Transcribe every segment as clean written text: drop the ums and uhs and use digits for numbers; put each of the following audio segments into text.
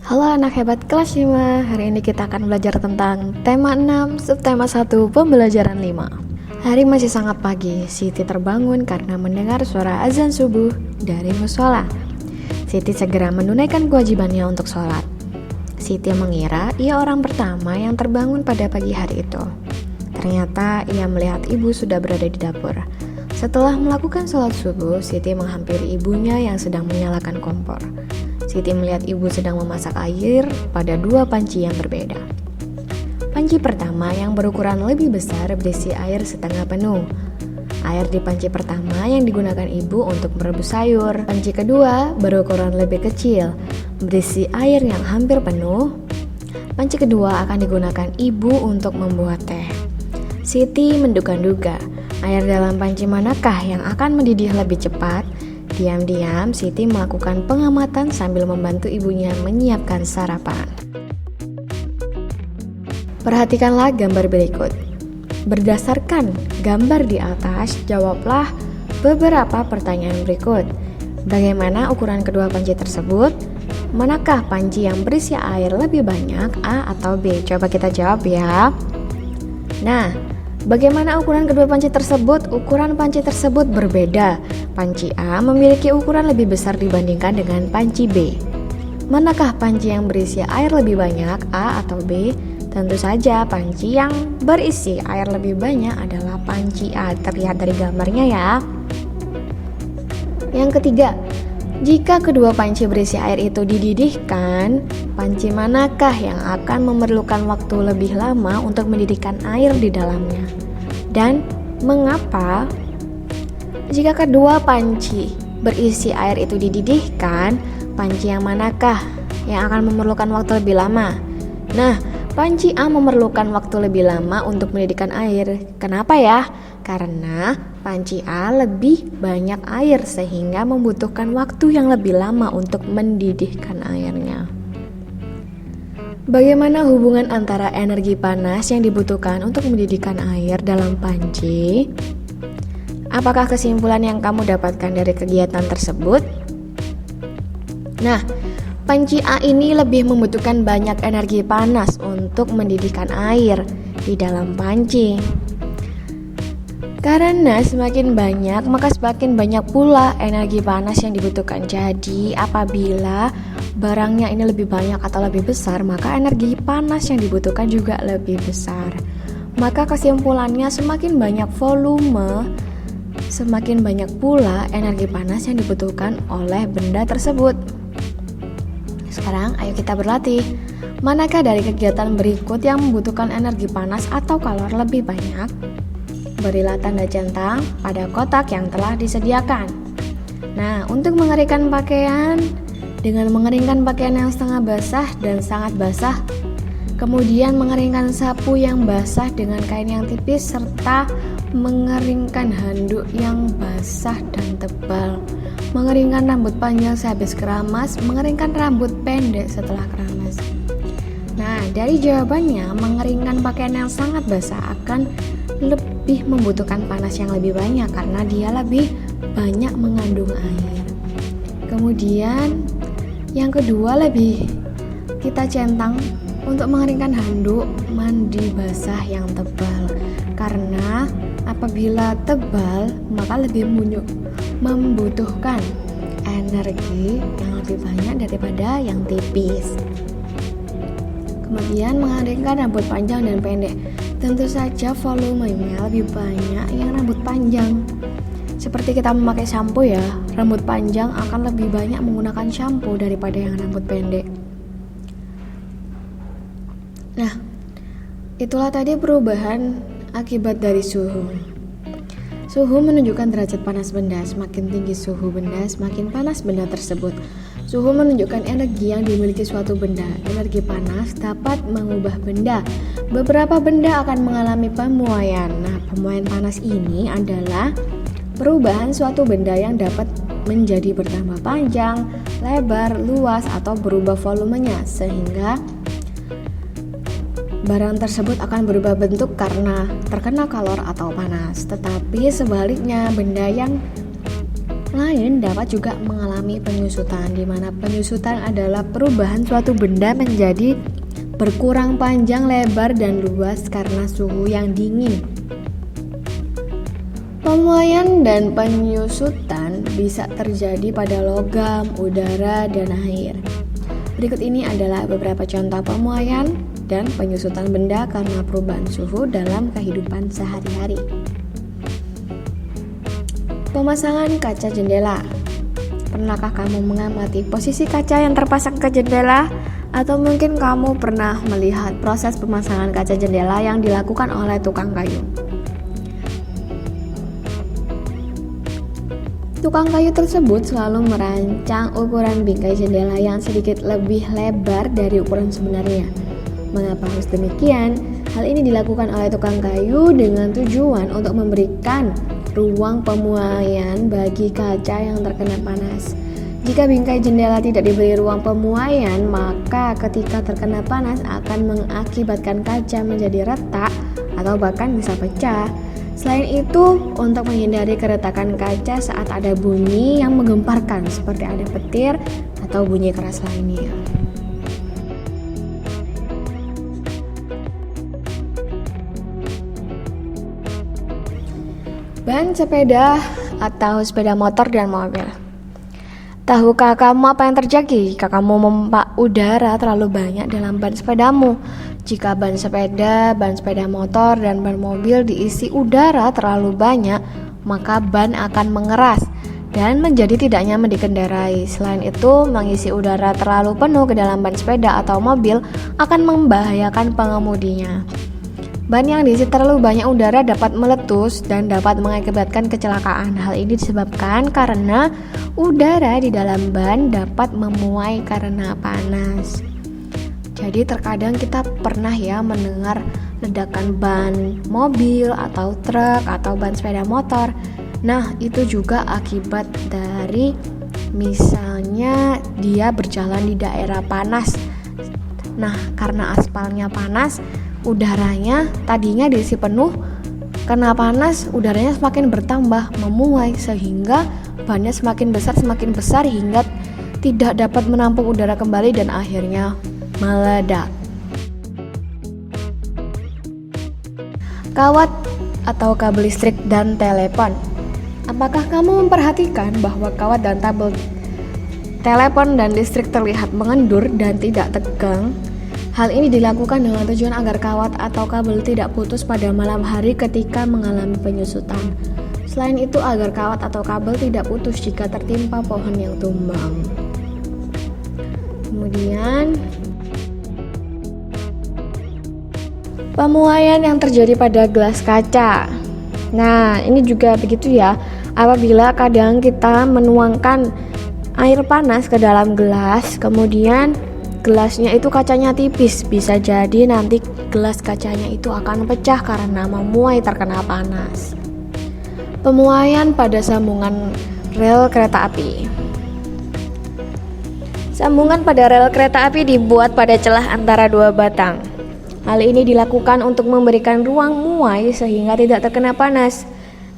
Halo anak hebat kelas 5. Hari ini kita akan belajar tentang tema 6, subtema 1, pembelajaran 5. Hari masih sangat pagi. Siti terbangun karena mendengar suara azan subuh dari musola. Siti segera menunaikan kewajibannya untuk sholat. Siti mengira ia orang pertama yang terbangun pada pagi hari itu. Ternyata ia melihat ibu sudah berada di dapur. Setelah melakukan sholat subuh, Siti menghampiri ibunya yang sedang menyalakan kompor. Siti melihat ibu sedang memasak air pada dua panci yang berbeda. Panci pertama yang berukuran lebih besar berisi air setengah penuh. Air di panci pertama yang digunakan ibu untuk merebus sayur. Panci kedua berukuran lebih kecil, berisi air yang hampir penuh. Panci kedua akan digunakan ibu untuk membuat teh. Siti menduga-duga, air dalam panci manakah yang akan mendidih lebih cepat? Diam-diam, Siti melakukan pengamatan sambil membantu ibunya menyiapkan sarapan. Perhatikanlah gambar berikut. Berdasarkan gambar di atas, jawablah beberapa pertanyaan berikut. Bagaimana ukuran kedua panci tersebut? Manakah panci yang berisi air lebih banyak, A atau B? Coba kita jawab ya. Nah, bagaimana ukuran kedua panci tersebut? Ukuran panci tersebut berbeda. Panci A memiliki ukuran lebih besar dibandingkan dengan panci B. Manakah panci yang berisi air lebih banyak, A atau B? Tentu saja panci yang berisi air lebih banyak adalah panci A. Terlihat dari gambarnya ya. Yang ketiga, jika kedua panci berisi air itu dididihkan, panci manakah yang akan memerlukan waktu lebih lama untuk mendidihkan air di dalamnya? Dan mengapa? Jika kedua panci berisi air itu dididihkan, panci yang manakah yang akan memerlukan waktu lebih lama? Nah, panci A memerlukan waktu lebih lama untuk mendidihkan air. Kenapa ya? Karena panci A lebih banyak air sehingga membutuhkan waktu yang lebih lama untuk mendidihkan airnya. Bagaimana hubungan antara energi panas yang dibutuhkan untuk mendidihkan air dalam panci? Apakah kesimpulan yang kamu dapatkan dari kegiatan tersebut? Nah, panci A ini lebih membutuhkan banyak energi panas untuk mendidihkan air di dalam panci. Karena semakin banyak, maka semakin banyak pula energi panas yang dibutuhkan. Jadi, apabila barangnya ini lebih banyak atau lebih besar, maka energi panas yang dibutuhkan juga lebih besar. Maka kesimpulannya semakin banyak volume, semakin banyak pula energi panas yang dibutuhkan oleh benda tersebut. Sekarang ayo kita berlatih. Manakah dari kegiatan berikut yang membutuhkan energi panas atau kalor lebih banyak? Berilah tanda centang pada kotak yang telah disediakan. Nah, untuk mengeringkan pakaian, dengan mengeringkan pakaian yang setengah basah dan sangat basah, kemudian mengeringkan sapu yang basah dengan kain yang tipis, serta mengeringkan handuk yang basah dan tebal, mengeringkan rambut panjang sehabis keramas, mengeringkan rambut pendek setelah keramas. Nah, dari jawabannya, mengeringkan pakaian yang sangat basah akan lebih membutuhkan panas yang lebih banyak karena dia lebih banyak mengandung air. Kemudian yang kedua, lebih kita centang untuk mengeringkan handuk mandi basah yang tebal, karena apabila tebal maka lebih membutuhkan energi yang lebih banyak daripada yang tipis. Kemudian mengeringkan rambut panjang dan pendek, tentu saja volumenya lebih banyak yang rambut panjang. Seperti kita memakai sampo ya, rambut panjang akan lebih banyak menggunakan sampo daripada yang rambut pendek. Nah, itulah tadi perubahan akibat dari suhu. Suhu menunjukkan derajat panas benda. Semakin tinggi suhu benda, semakin panas benda tersebut. Suhu menunjukkan energi yang dimiliki suatu benda. Energi panas dapat mengubah benda. Beberapa benda akan mengalami pemuaian. Nah, pemuaian panas ini adalah perubahan suatu benda yang dapat menjadi bertambah panjang, lebar, luas, atau berubah volumenya, sehingga barang tersebut akan berubah bentuk karena terkena kalor atau panas. Tetapi sebaliknya, benda yang lain dapat juga mengalami penyusutan, di mana penyusutan adalah perubahan suatu benda menjadi berkurang panjang, lebar, dan luas karena suhu yang dingin. Pemuaian dan penyusutan bisa terjadi pada logam, udara, dan air. Berikut ini adalah beberapa contoh pemuaian dan penyusutan benda karena perubahan suhu dalam kehidupan sehari-hari. Pemasangan kaca jendela. Pernahkah kamu mengamati posisi kaca yang terpasang ke jendela? Atau mungkin kamu pernah melihat proses pemasangan kaca jendela yang dilakukan oleh tukang kayu? Tukang kayu tersebut selalu merancang ukuran bingkai jendela yang sedikit lebih lebar dari ukuran sebenarnya. Mengapa harus demikian? Hal ini dilakukan oleh tukang kayu dengan tujuan untuk memberikan ruang pemuaian bagi kaca yang terkena panas. Jika bingkai jendela tidak diberi ruang pemuaian, maka ketika terkena panas akan mengakibatkan kaca menjadi retak atau bahkan bisa pecah. Selain itu, untuk menghindari keretakan kaca saat ada bunyi yang menggemparkan seperti ada petir atau bunyi keras lainnya. Ban sepeda atau sepeda motor dan mobil. Tahukah kamu apa yang terjadi jika kamu memompa udara terlalu banyak dalam ban sepedamu? Jika ban sepeda motor, dan ban mobil diisi udara terlalu banyak, maka ban akan mengeras dan menjadi tidak nyaman dikendarai. Selain itu, mengisi udara terlalu penuh ke dalam ban sepeda atau mobil akan membahayakan pengemudinya. Ban yang diisi terlalu banyak udara dapat meletus dan dapat mengakibatkan kecelakaan. Hal ini disebabkan karena udara di dalam ban dapat memuai karena panas. Jadi terkadang kita pernah ya mendengar ledakan ban mobil atau truk atau ban sepeda motor. Nah, itu juga akibat dari misalnya dia berjalan di daerah panas. Nah, karena aspalnya panas, udaranya tadinya diisi penuh, karena panas udaranya semakin bertambah, memuai sehingga bannya semakin besar hingga tidak dapat menampung udara kembali dan akhirnya meledak. Kawat atau kabel listrik dan telepon. Apakah kamu memperhatikan bahwa kawat dan kabel telepon dan listrik terlihat mengendur dan tidak tegang? Hal ini dilakukan dengan tujuan agar kawat atau kabel tidak putus pada malam hari ketika mengalami penyusutan. Selain itu, agar kawat atau kabel tidak putus jika tertimpa pohon yang tumbang. Kemudian, pemuaian yang terjadi pada gelas kaca. Nah, ini juga begitu ya. Apabila kadang kita menuangkan air panas ke dalam gelas, kemudian gelasnya itu kacanya tipis, bisa jadi nanti gelas kacanya itu akan pecah karena memuai terkena panas. Pemuaian pada sambungan rel kereta api. Sambungan pada rel kereta api dibuat pada celah antara dua batang. Hal ini dilakukan untuk memberikan ruang muai sehingga tidak terkena panas.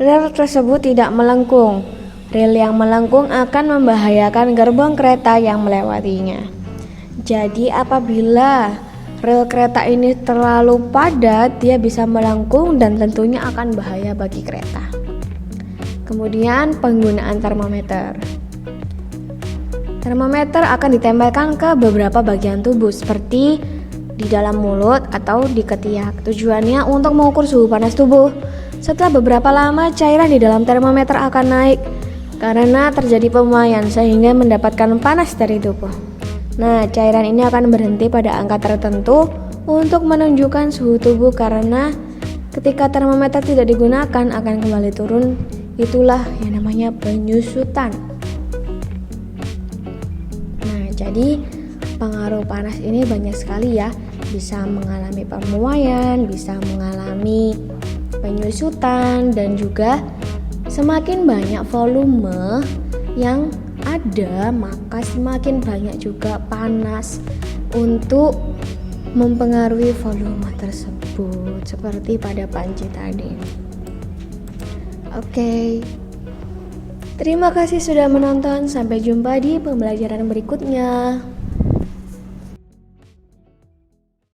Rel tersebut tidak melengkung. Rel yang melengkung akan membahayakan gerbong kereta yang melewatinya. Jadi apabila rel kereta ini terlalu padat, dia bisa melengkung dan tentunya akan bahaya bagi kereta. Kemudian penggunaan termometer. Termometer akan ditempelkan ke beberapa bagian tubuh seperti di dalam mulut atau di ketiak. Tujuannya untuk mengukur suhu panas tubuh. Setelah beberapa lama, cairan di dalam termometer akan naik karena terjadi pemuaian sehingga mendapatkan panas dari tubuh. Nah, cairan ini akan berhenti pada angka tertentu untuk menunjukkan suhu tubuh karena ketika termometer tidak digunakan akan kembali turun. Itulah yang namanya penyusutan. Nah, jadi pengaruh panas ini banyak sekali ya. Bisa mengalami pemuaian, bisa mengalami penyusutan, dan juga semakin banyak volume yang ada, maka semakin banyak juga panas untuk mempengaruhi volume tersebut, seperti pada panci tadi. Oke. Terima kasih sudah menonton, sampai jumpa di pembelajaran berikutnya.